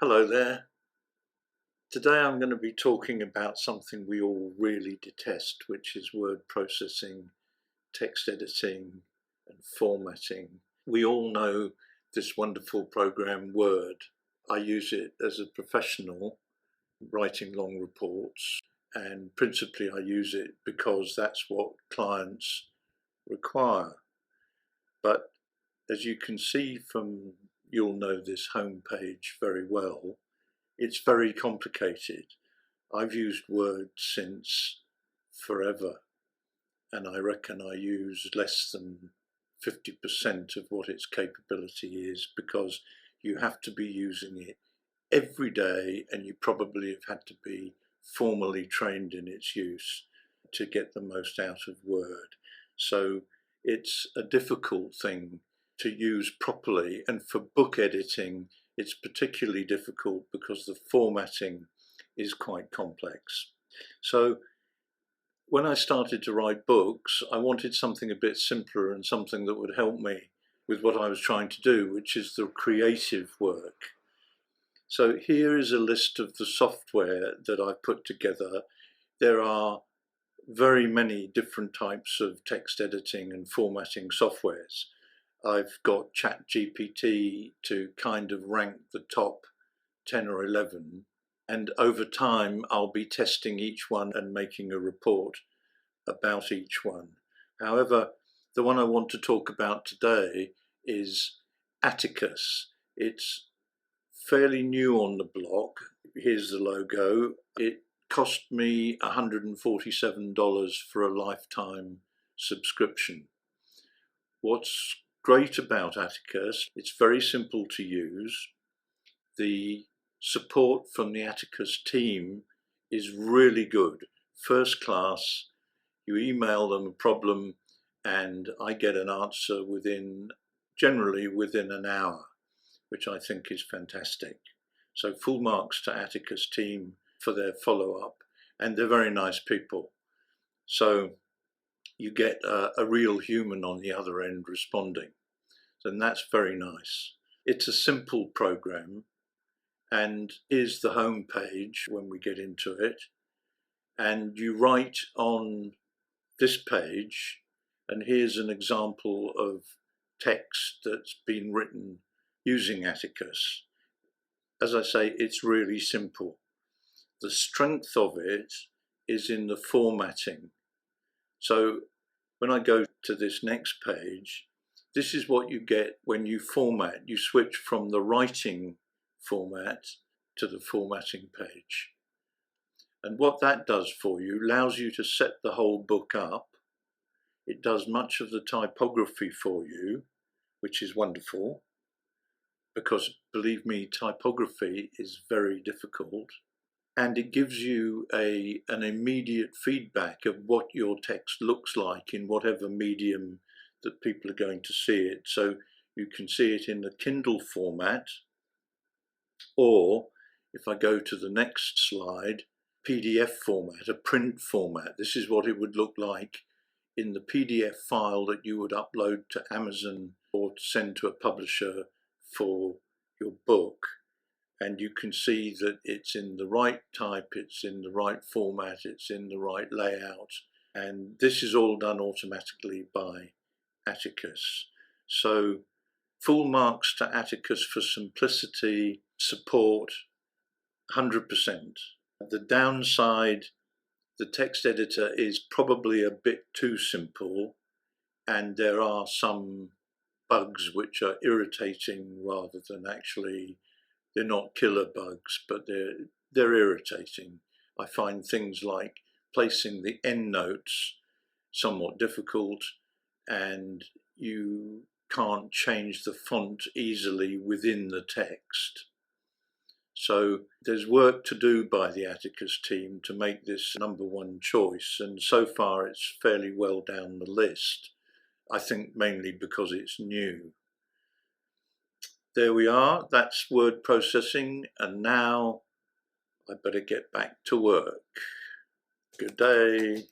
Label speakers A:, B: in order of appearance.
A: Hello there. Today I'm going to be talking about something we all really detest, which is word processing, text editing, and formatting. We all know this wonderful program Word. I use it as a professional, writing long reports, and principally I use it because that's what clients require. But as you can see from, you'll know this homepage very well, it's very complicated. I've used Word since forever, and I reckon I use less than 50% of what its capability is, because you have to be using it every day, and you probably have had to be formally trained in its use to get the most out of Word. So it's a difficult thing to use properly, and for book editing it's particularly difficult because the formatting is quite complex. So when I started to write books, I wanted something a bit simpler and something that would help me with what I was trying to do, which is the creative work. So here is a list of the software that I've put together. There are very many different types of text editing and formatting softwares. I've got ChatGPT to kind of rank the top 10 or 11, and over time I'll be testing each one and making a report about each one. However, the one I want to talk about today is Atticus. It's fairly new on the block. Here's the logo. It cost me $147 for a lifetime subscription. What's great about Atticus, it's very simple to use. The support from the Atticus team is really good, first class. You email them a problem and I get an answer generally within an hour, which I think is fantastic. So full marks to Atticus team for their follow-up, and they're very nice people. So you get a real human on the other end responding, and that's very nice. It's a simple program, and here's the home page when we get into it, and you write on this page, and here's an example of text that's been written using Atticus. As I say, it's really simple. The strength of it is in the formatting. So when I go to this next page, this is what you get when you format. You switch from the writing format to the formatting page. And what that does for you, allows you to set the whole book up. It does much of the typography for you, which is wonderful, because believe me, typography is very difficult. And it gives you an immediate feedback of what your text looks like in whatever medium that people are going to see it. So you can see it in the Kindle format, or if I go to the next slide, PDF format, a print format. This is what it would look like in the PDF file that you would upload to Amazon or send to a publisher for your book. And you can see that it's in the right type, it's in the right format, it's in the right layout. And this is all done automatically by Atticus. So full marks to Atticus for simplicity, support, 100%. The downside, the text editor is probably a bit too simple, and there are some bugs which are irritating rather than actually, they're not killer bugs, but they're irritating. I find things like placing the endnotes somewhat difficult, and you can't change the font easily within the text. So there's work to do by the Atticus team to make this number one choice, and so far it's fairly well down the list. I think mainly because it's new. There we are, that's word processing, and now I better get back to work. Good day.